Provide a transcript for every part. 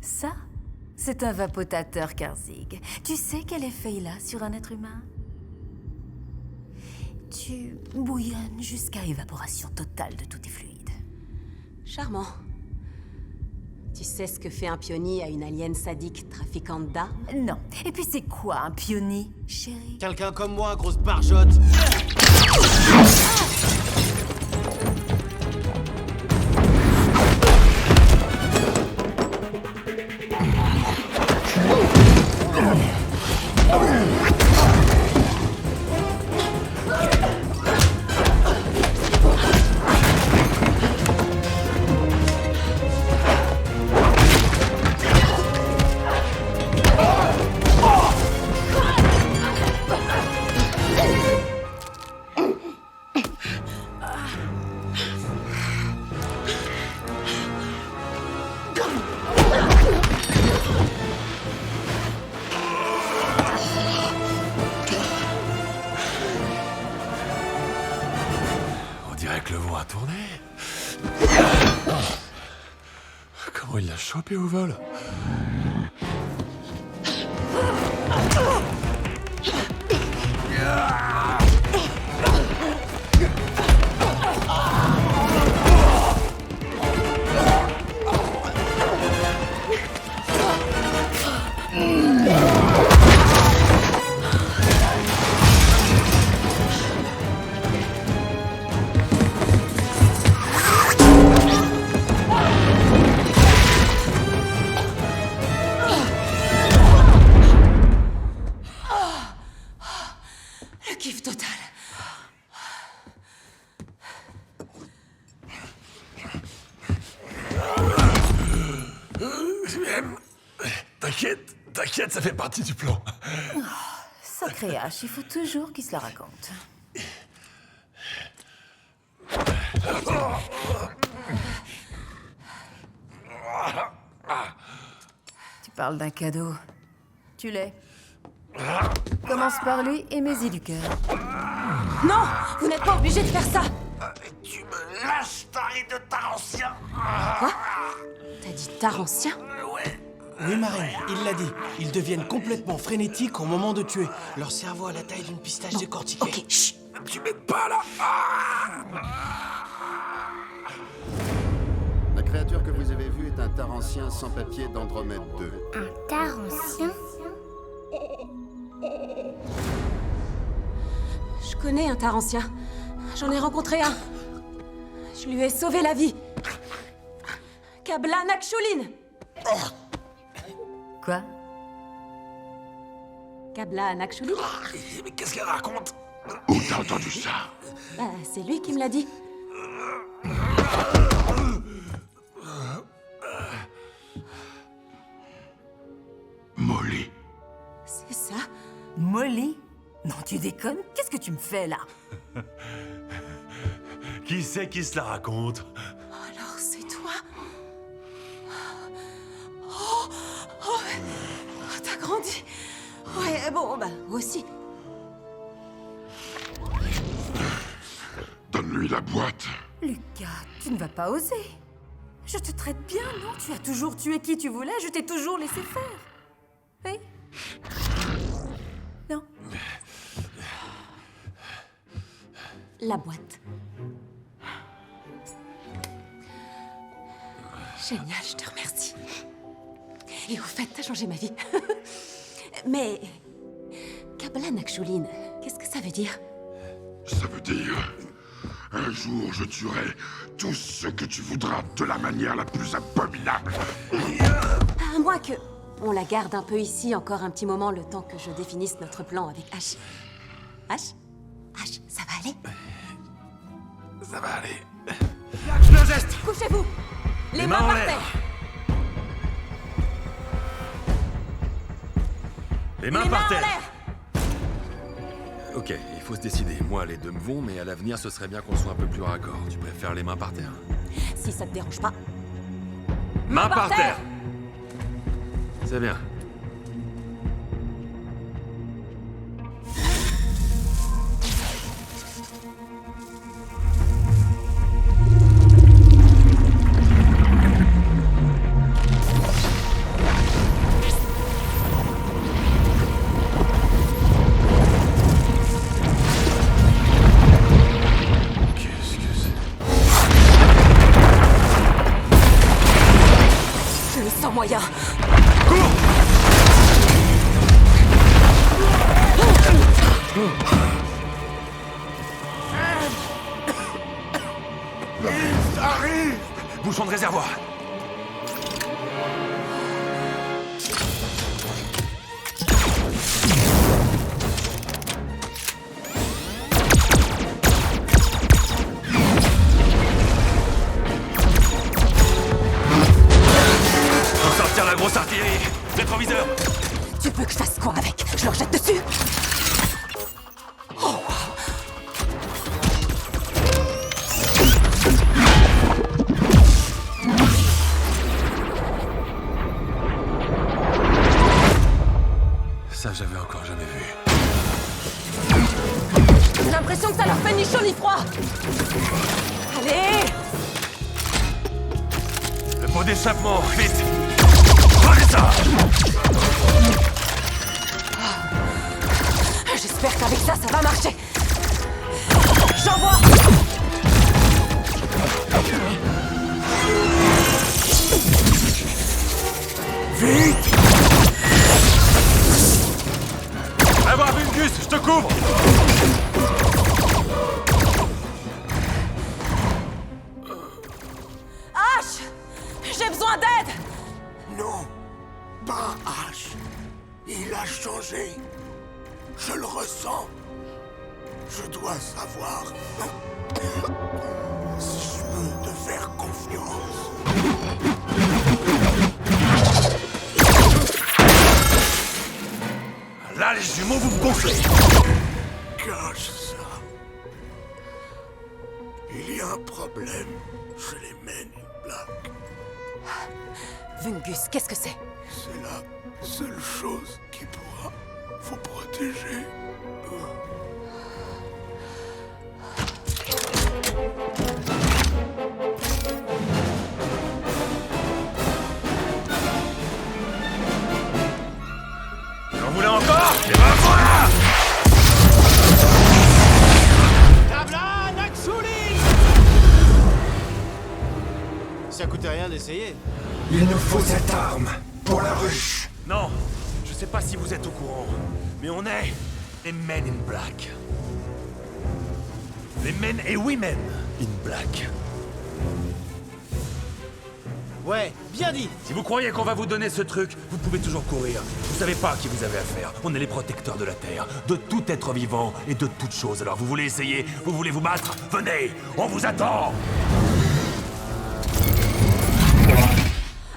Ça, c'est un vapotateur Karzig. Tu sais quel effet il a sur un être humain? Tu bouillonnes jusqu'à évaporation totale de tous tes fluides. Charmant. Tu sais ce que fait un pionnier à une alien sadique trafiquante d'armes? Non. Et puis c'est quoi un pionnier, chérie? Quelqu'un comme moi, grosse barjotte. On dirait que le vent a tourné. Comment il l'a chopé au vol? Le kiff total. T'inquiète, ça fait partie du plan. Sacré H, il faut toujours qu'il se la raconte. Tu parles d'un cadeau. Tu l'es. Commence par lui et mets-y du cœur. Non! Vous n'êtes pas obligé de faire ça! Tu me lâches, taré de Tarancien. Quoi? T'as dit tarancien? Oui, Marine, il l'a dit. Ils deviennent complètement frénétiques au moment de tuer. Leur cerveau a la taille d'une pistache décortiquée. Ok, chut! Tu m'aides pas, là. La créature que vous avez vue est un tarancien sans papier d'Andromède 2. Un tarancien? Je connais un tarancien. J'en ai rencontré un. Je lui ai sauvé la vie. Kabla Nakshulin! Quoi? Kabla Nakshulin? Mais qu'est-ce qu'elle raconte? Où t'as entendu ça? Bah, c'est lui qui me l'a dit. Molly. C'est ça? Molly? Non, tu déconnes? Qu'est-ce que tu me fais, là? Qui c'est qui se la raconte? Alors, c'est toi? Oh, t'as grandi. Ouais, bon, bah, aussi. Donne-lui la boîte. Lucas, tu ne vas pas oser. Je te traite bien, non? Tu as toujours tué qui tu voulais, je t'ai toujours laissé faire. Oui? Non? La boîte. Génial, je te remercie. Et au fait, t'as changé ma vie. Mais... Kabla Nakshulin, qu'est-ce que ça veut dire? Ça veut dire... Un jour, je tuerai tout ce que tu voudras de la manière la plus abominable. À moins que... On la garde un peu ici encore un petit moment, le temps que je définisse notre plan avec H. H? H, ça va aller? Ça va aller. Le geste! Couchez-vous! Les mains mains en par l'air. terre! Les Les mains en l'air! Ok, il faut se décider. Moi, les deux me vont, mais à l'avenir, ce serait bien qu'on soit un peu plus raccord. Tu préfères les mains par terre? Si ça te dérange pas. Mains par terre! C'est bien. Je le sens moyen. Ils arrivent! Bouchon de réservoir. Faut sortir la grosse artillerie. Rétroviseur. Tu veux que je fasse quoi avec? Je leur jette dessus? Ça, j'avais encore jamais vu. J'ai l'impression que ça leur fait ni chaud ni froid. Allez! Le pot d'échappement, vite. Prenez ça. J'espère qu'avec ça, ça va marcher. J'envoie! Vite. Avoir vu une gus, je te couvre. Ash! J'ai besoin d'aide! Non, pas Ash. Il a changé. Je le ressens. Je dois savoir si je peux te faire confiance. Là, les jumeaux, vous me gonflez. Cache ça. Il y a un problème chez les Men in Black. Vungus, qu'est-ce que c'est? C'est la seule chose qui pourra vous protéger. J'en voulais encore. Et ben voilà. Tabla Naxuli! Ça coûtait rien d'essayer. Il nous faut cette arme pour la ruche. Non, je sais pas si vous êtes au courant, mais on est les Men in Black. Les Men et Women in Black. Ouais, bien dit. Si vous croyez qu'on va vous donner ce truc, vous pouvez toujours courir. Vous savez pas à qui vous avez affaire. On est les protecteurs de la Terre, de tout être vivant et de toute chose. Alors vous voulez essayer? Vous voulez vous battre? Venez, on vous attend.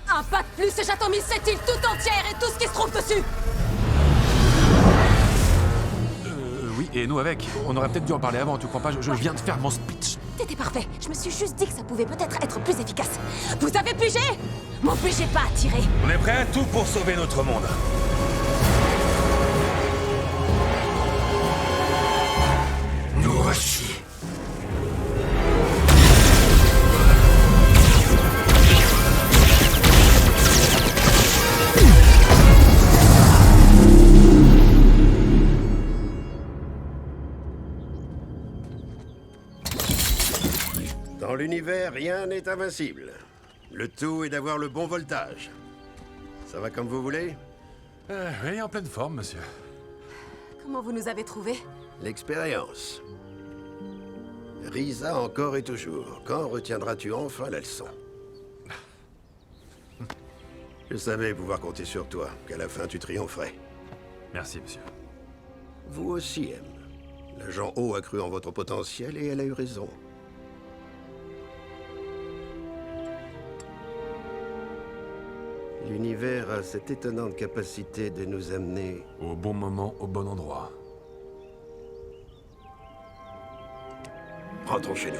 Un pas de plus et j'atomise cette île tout entière et tout ce qui se trouve dessus! Oui, et nous avec. On aurait peut-être dû en parler avant, tu crois pas? Je viens de faire mon speech. T'étais parfait. Je me suis juste dit que ça pouvait peut-être être plus efficace. Vous avez pigé? M'obligez pas à tirer. On est prêt à tout pour sauver notre monde. Nous voici. Dans l'univers, rien n'est invincible. Le tout est d'avoir le bon voltage. Ça va comme vous voulez? Oui, en pleine forme, monsieur. Comment vous nous avez trouvés? L'expérience. Risa encore et toujours. Quand retiendras-tu enfin la leçon? Je savais pouvoir compter sur toi, qu'à la fin tu triompherais. Merci, monsieur. Vous aussi, M. L'agent O a cru en votre potentiel et elle a eu raison. L'univers a cette étonnante capacité de nous amener... Au bon moment, au bon endroit. Rentrons chez nous.